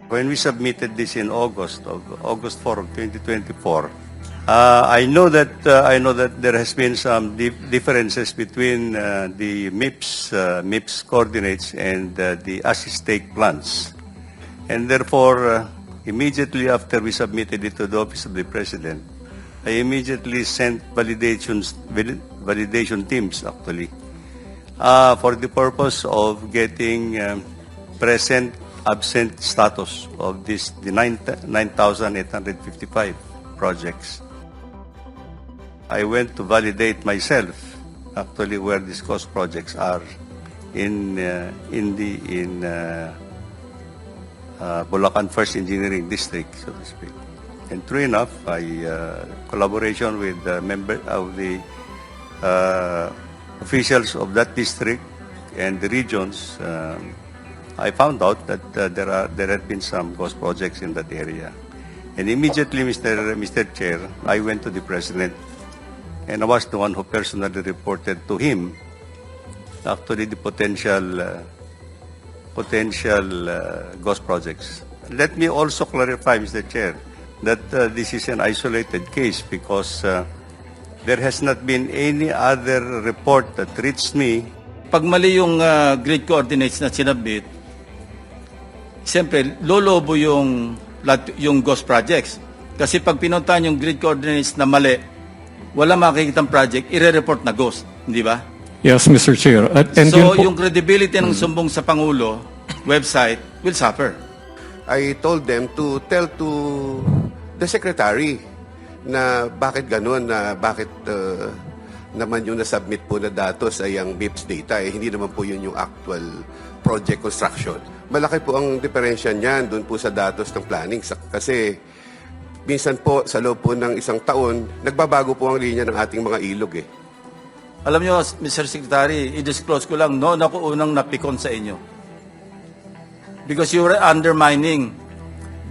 When we submitted this in August 4 of 2024, I know that there has been some differences between the MIPS coordinates and the ASIS-TAKE plans, and therefore, immediately after we submitted it to the Office of the President, I immediately sent validation teams actually for the purpose of getting present absent status of the 9,855 projects. I went to validate myself actually where these cost projects are in Bulacan First Engineering District, so to speak. And true enough, collaboration with members of the officials of that district and the regions, I found out that there had been some ghost projects in that area. And immediately, Mr. Chair, I went to the President, and I was the one who personally reported to him actually the potential ghost projects. Let me also clarify, Mr. Chair, that this is an isolated case because there has not been any other report that reached me. Pag mali yung grid coordinates na sinabit, siyempre, lolobo yung ghost projects. Kasi pag pinuntahan yung grid coordinates na mali, wala makikitang project, ire-report na ghost. Hindi ba? Yes, Mr. Chair. And so, yung credibility ng sumbong sa Pangulo website will suffer. I told them to tell to the Secretary na bakit ganun, na bakit naman yung na-submit po na datos ay ang MIPS data. Hindi naman po yun yung actual project construction. Malaki po ang diferensya niyan doon po sa datos ng planning. Kasi minsan po sa loob po ng isang taon, nagbabago po ang linya ng ating mga ilog eh. Alam nyo, Mr. Secretary, i-disclose ko lang, noon ako unang napikon sa inyo. Because you were undermining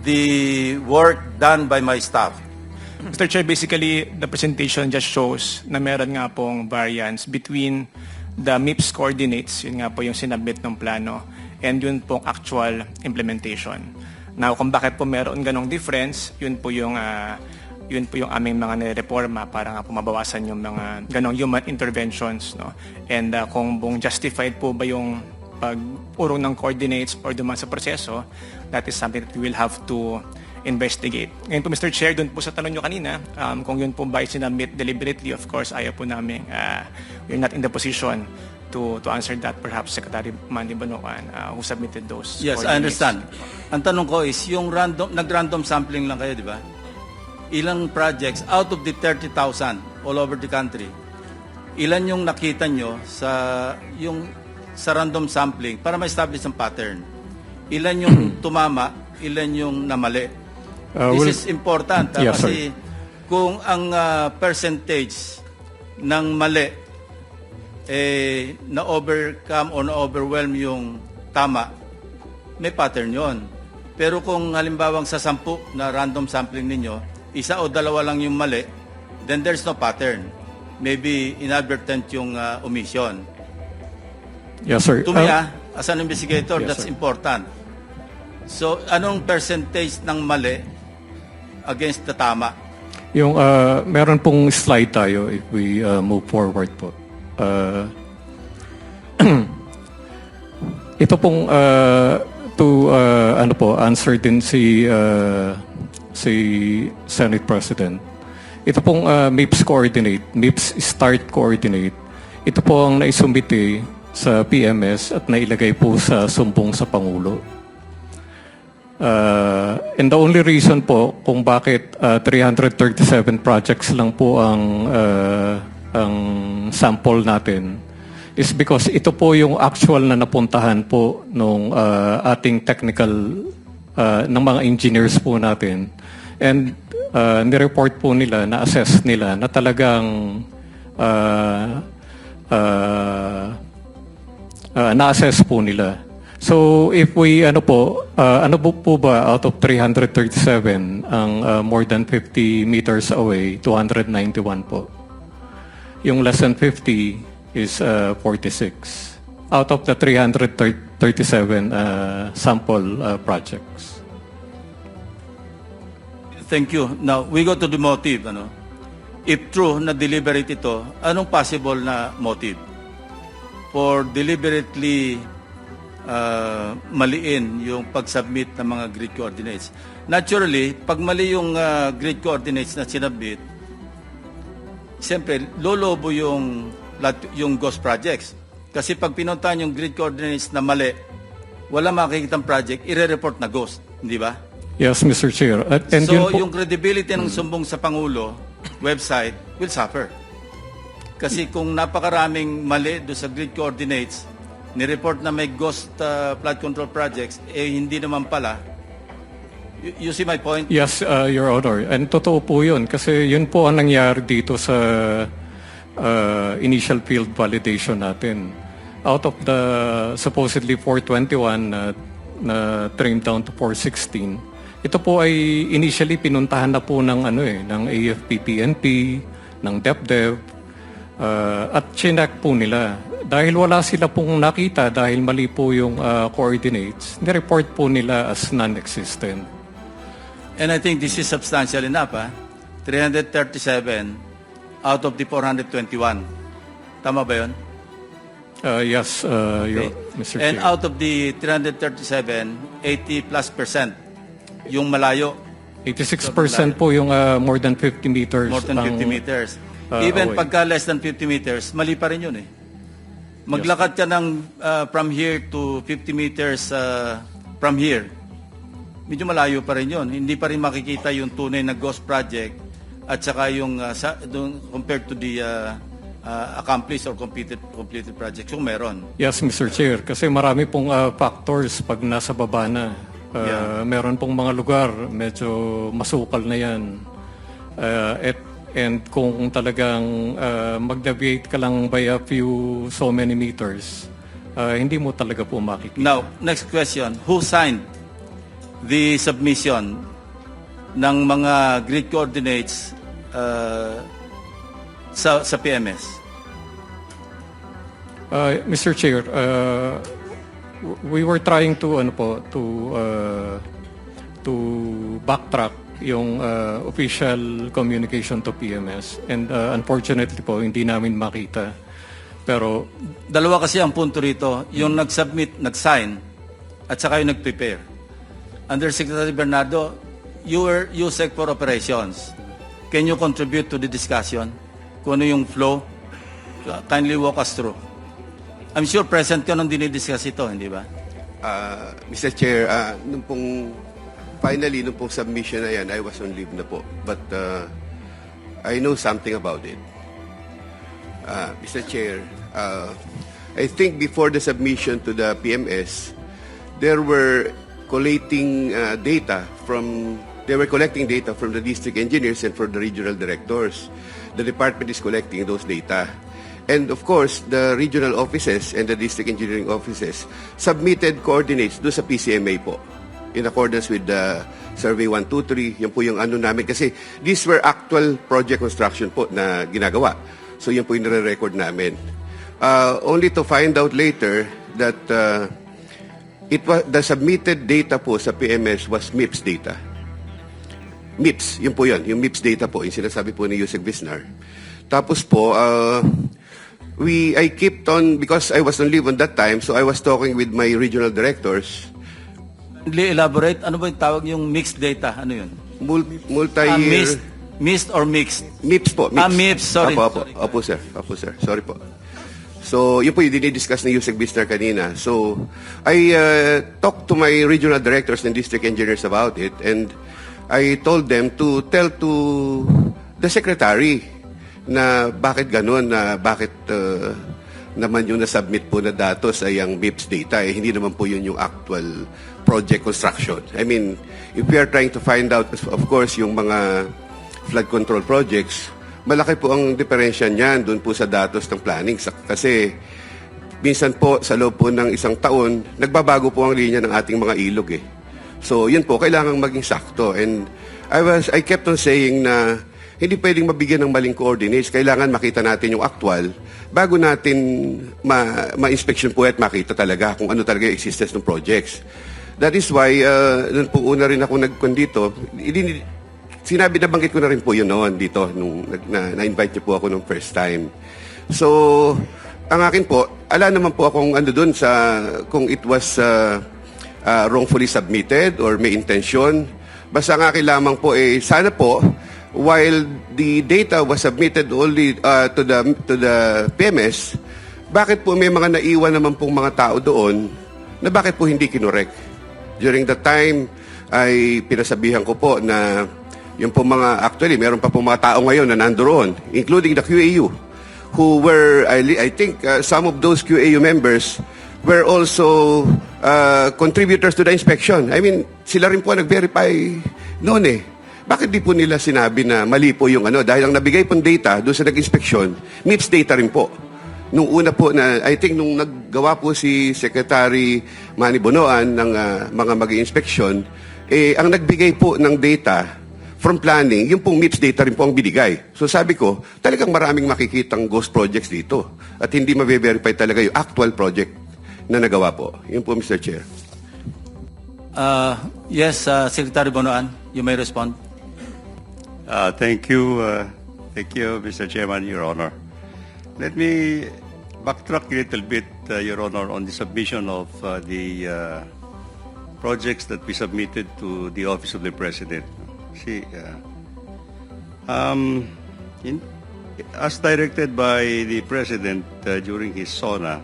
the work done by my staff. Mr. Chair, basically, the presentation just shows na meron nga pong variance between the MIPS coordinates, yun nga po yung sinabit ng plano, and yun pong actual implementation. Now, kung bakit po meron ganong difference, yun po yung aming mga nireforma para nga po mabawasan yung mga ganong human interventions, no? And kung buong justified po ba yung pag-urong ng coordinates or duman sa proseso, that is something that we will have to investigate. Ngayon po, Mr. Chair, dun po sa tanong nyo kanina, kung yun po ba sinubmit deliberately, of course, ayaw po namin, we're not in the position to answer that. Perhaps Secretary Manny Bonoan, who submitted those. Yes, I understand. Ang tanong ko is, yung nag-random sampling lang kayo, di ba? Ilang projects out of the 30,000 all over the country, ilan yung nakita nyo sa random sampling para ma-establish ang pattern? Ilan yung tumama, ilan yung namali? This is important Yes, kasi kung ang percentage ng mali na-overcome o na-overwhelm yung tama, may pattern yon. Pero kung halimbawang sa 10 na random sampling ninyo, isa o dalawa lang yung mali, then there's no pattern. Maybe inadvertent yung omission. Yes, sir. To me, as an investigator, Yes, that's sir. important. So, anong percentage ng mali against the tama? Yung meron pong slide tayo if we move forward po. Ito pong answer din si Senate President. Ito pong MIPS coordinate, MIPS start coordinate. Ito po ang naisumite sa PMS at nailagay po sa sumbong sa Pangulo. And the only reason po kung bakit 337 projects lang po ang sample natin is because ito po yung actual na napuntahan po nung ating technical ng mga engineers po natin. And nireport po nila, na-assess nila na talagang na-assess po nila. So if we ano po ba out of 337 ang more than 50 meters away, 291 po. Yung less than 50 is 46. Out of the 337 sample projects. Thank you. Now, we go to the motive. Ano? If true na deliberate ito, anong possible na motive? For deliberately maliin yung pag-submit ng mga grid coordinates. Naturally, pag mali yung grid coordinates na sinabit, siyempre, lolobo yung ghost projects. Kasi pag pinuntahan yung grid coordinates na mali, wala makikitang project, ire-report na ghost. Hindi ba? Yes, Mr. Chair. And So, yun po- yung credibility ng sumbong sa Pangulo website will suffer. Kasi kung napakaraming mali do sa grid coordinates, ni-report na may ghost flood control projects, hindi naman pala. You see my point? Yes, Your Honor. And totoo po yun. Kasi yun po ang nangyari dito sa initial field validation natin. Out of the supposedly 421 na trimmed down to 416, ito po ay initially pinuntahan na po ng ng AFP-PNP, ng DepDev, at chinek po nila. Dahil wala sila pong nakita dahil mali po yung coordinates, nireport po nila as non-existent. And I think this is substantial enough. 337 out of the 421. Tama ba yun? Yes, Mr. And Chair. out of the 337, 80+% yung malayo, 86% po yung more than 50 meters. more than 50 ang- meters. Even away. pagka less than 50 meters, mali pa rin yun eh. Maglakad ka ng from here to 50 meters from here, medyo malayo pa rin yun. Hindi pa rin makikita yung tunay na ghost project at saka yung compared to the accomplished or completed projects kung meron. Yes, Mr. Chair. Kasi marami pong factors pag nasa baba na. Meron pong mga lugar, medyo masukal na yan. And kung talagang mag-deviate ka lang by a few so many meters, hindi mo talaga po makikita. Now, next question. Who signed the submission ng mga grid coordinates sa PMS? Mr. Chair, we were trying to to backtrack yung official communication to PMS, and unfortunately po hindi namin makita. Pero Dalawa kasi ang punto rito, yung nag-submit, nag-sign, at saka yung nag-prepare. Under Secretary Bernardo, you were USEC for operations. Can you contribute to the discussion? Kung ano yung flow? Kindly walk us through. I'm sure present ka nung dinidiscuss ito, hindi ba? Mr. Chair, nung pong submission na yan, I was on leave na po. But I know something about it. Mr. Chair, I think before the submission to the PMS, they were collecting data from the district engineers and from the regional directors. The department is collecting those data. And of course, the regional offices and the district engineering offices submitted coordinates do sa PCMA po, in accordance with the Survey 123. Yan po yung ano namin. Kasi these were actual project construction po na ginagawa. So yan po yung nare-record namin. Only to find out later that the submitted data po sa PMS was MIPS data. MIPS, yun po yun. Yung MIPS data po, yung sinasabi po ni Yusek Bisnar. Tapos po, I kept on, because I was on leave on that time, so I was talking with my regional directors. Elaborate, ano ba yung tawag yung mixed data? Ano yun? Multi-year... Mixed or mixed? MIPS po. MIPS. MIPS, sorry. Apo, sir. Sorry po. So, yun po yung dinidiscuss ni Yusek Bisnar kanina. So, I talked to my regional directors and district engineers about it, and I told them to tell to the secretary na bakit ganun, na bakit naman yung nasubmit po na datos ay ang MIPS data, hindi naman po yun yung actual project construction. I mean, if we are trying to find out, of course, yung mga flood control projects, malaki po ang diferensya niyan doon po sa datos ng planning. Kasi minsan po sa loob po ng isang taon, nagbabago po ang linya ng ating mga ilog eh. So yun po, kailangang maging sakto. And I kept on saying na hindi pwedeng mabigyan ng maling coordinates. Kailangan makita natin yung actual bago natin ma-inspection po at makita talaga kung ano talaga yung existence ng projects. That is why, nung po una rin ako dito, sinabi na banggit ko na rin po yun noon dito nung na-invite niyo po ako nung first time. So, ang akin po, ala naman po akong ano doon sa kung it was wrongfully submitted or may intention. Basta ang akin lamang po sana po while the data was submitted only to the PMS, bakit po may mga naiwan naman pong mga tao doon na bakit po hindi kinorek? During the time ay pinasabihan ko po na yung po actually meron pa po mga tao ngayon na nandoon, including the QAU, who were, I think some of those QAU members were also contributors to the inspection. I mean, sila rin po nag-verify noon eh. Bakit di po nila sinabi na mali po yung dahil ang nabigay pong data doon sa nag-inspection, MIPS data rin po. Nung una po na, I think nung naggawa po si Secretary Manny Bonoan ng mga mag-inspection, ang nagbigay po ng data from planning, yung pong MIPS data rin po ang binigay. So sabi ko, talagang maraming makikitang ghost projects dito at hindi mabe-verify talaga yung actual project na nagawa po. Yun po, Mr. Chair. Yes, Secretary Bonoan, you may respond. Thank you, Mr. Chairman, Your Honor. Let me backtrack a little bit, Your Honor, on the submission of the projects that we submitted to the Office of the President. See, as directed by the President during his SONA,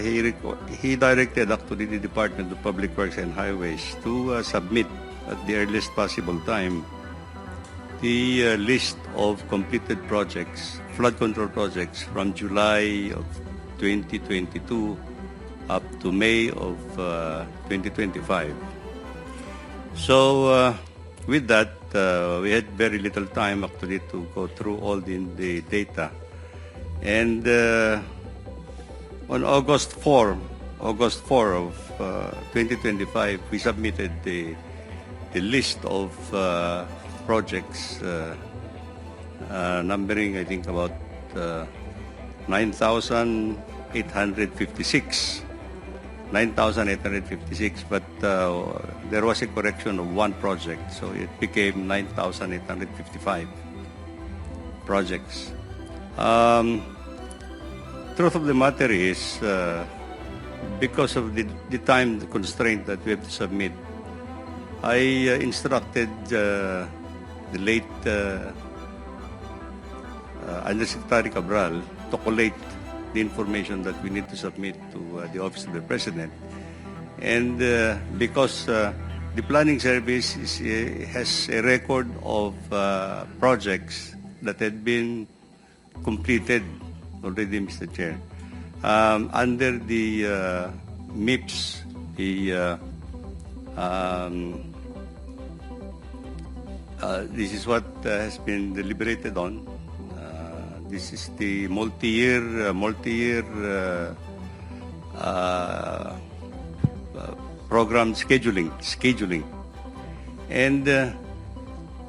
he directed actually the Department of Public Works and Highways to submit at the earliest possible time the list of completed projects, flood control projects from July of 2022 up to May of 2025. So with that, we had very little time actually to go through all the data. And on August 4 of 2025, we submitted the list of projects numbering, I think, about 9,856. 9,856, but there was a correction of one project, so it became 9,855 projects. Truth of the matter is, because of the time constraint that we have to submit, I instructed the late Undersecretary Cabral to collate the information that we need to submit to the Office of the President. And because the Planning Service has a record of projects that had been completed already, Mr. Chair, under the MIPS, this is what has been deliberated on. This is the multi-year program scheduling. And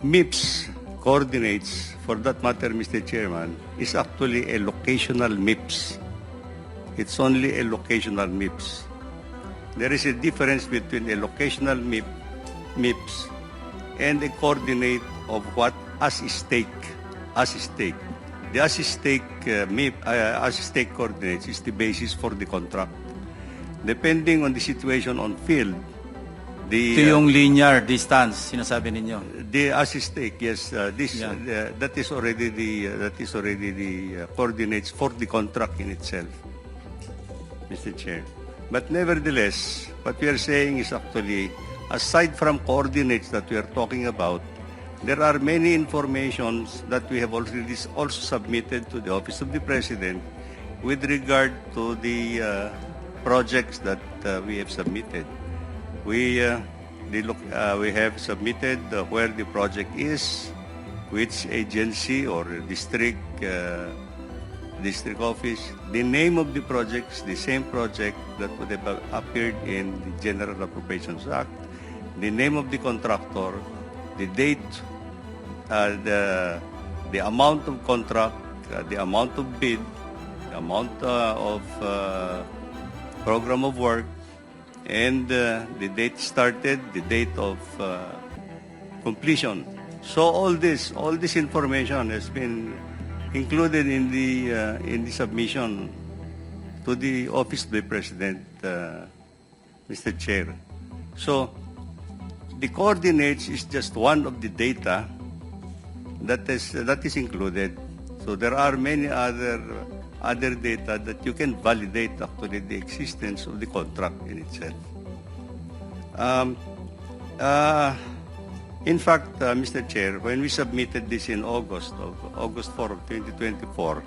MIPS coordinates, for that matter, Mr. Chairman, is actually a locational MIPS. It's only a locational MIPS. There is a difference between a locational MIPS and a coordinate of what as stake. The as-stake coordinates is the basis for the contract. Depending on the situation on field, Ito yung linear distance, sinasabi ninyo. the as-stake, yes, that is already the coordinates for the contract in itself, Mr. Chair. But nevertheless, what we are saying is actually, aside from coordinates that we are talking about, there are many informations that we have already also submitted to the Office of the President with regard to the projects that we have submitted. We have submitted where the project is, which agency or district office, the name of the projects, the same project that would have appeared in the General Appropriations Act, the name of the contractor, the date the amount of contract, the amount of bid, the amount of program of work, and the date started, the date of completion. So all this information has been included in the submission to the Office of the President, Mr. Chair. So the coordinates is just one of the data that is included. So there are many other data that you can validate actually the existence of the contract in itself. In fact, Mr. Chair, when we submitted this in August 4 of 2024,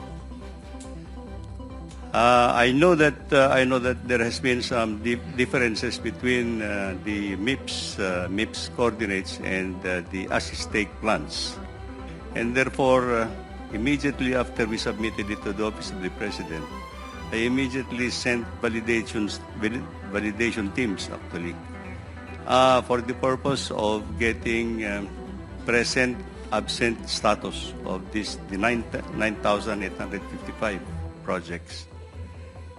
I know that there has been some differences between the MIPS coordinates and the ASIS-TAKE plans, and therefore, immediately after we submitted it to the Office of the President, I immediately sent validation teams actually for the purpose of getting present absent status of the 9,855 projects.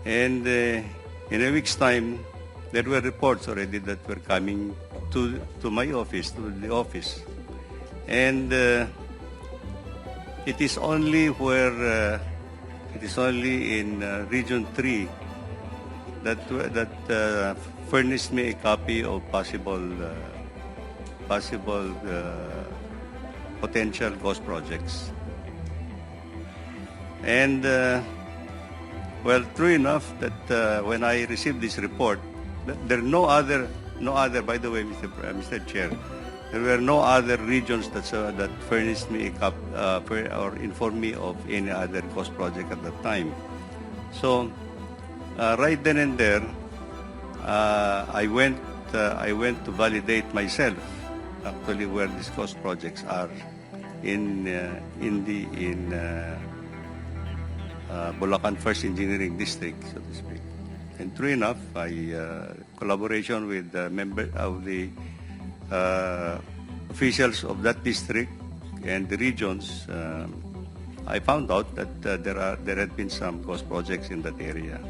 And in a week's time, there were reports already that were coming to my office, to the office. And it is only in Region 3 that furnished me a copy of possible potential ghost projects. And well, true enough that when I received this report, there are no other. By the way, Mr. Chair, there were no other regions that furnished me a or informed me of any other ghost project at that time. So right then and there, I went to validate myself actually where these ghost projects are in Bulacan First Engineering District, so to speak. And true enough, collaboration with members of the officials of that district and the regions, I found out that there had been some ghost projects in that area.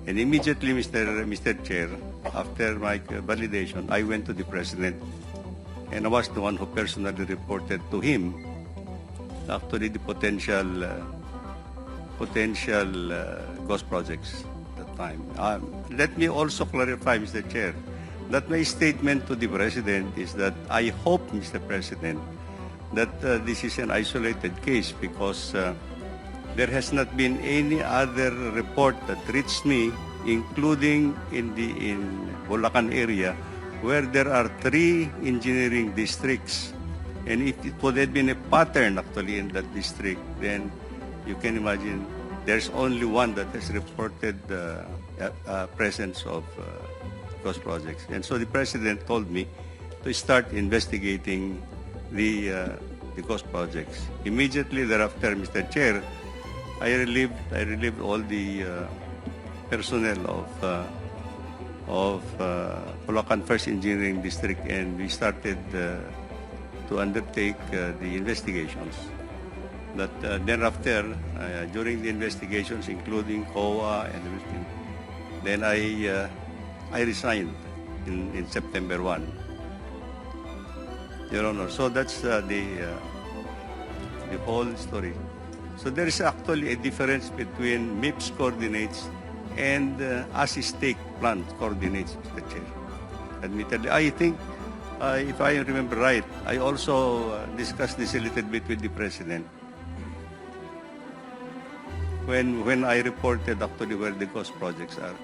And immediately, Mr. Chair, after my validation, I went to the President, and I was the one who personally reported to him actually the potential ghost projects at that time. Let me also clarify, Mr. Chair, that my statement to the President is that I hope, Mr. President, that this is an isolated case because there has not been any other report that reached me, including in Bulacan area, where there are 3 engineering districts. And if it would have been a pattern actually in that district, then you can imagine there's only one that has reported presence of ghost projects. And so the President told me to start investigating the ghost projects. Immediately thereafter, Mr. Chair, I relieved all the personnel of Bulacan First Engineering District, and we started to undertake the investigations. But thereafter, during the investigations, including COA and everything, then I resigned in September 1. Your Honor, so that's the whole story. So there is actually a difference between MIPS coordinates and ASIS-TAKE plant coordinates, Mr. Chair. Admittedly, I think, if I remember right, I also discussed this a little bit with the President when I reported actually where the ghost projects are.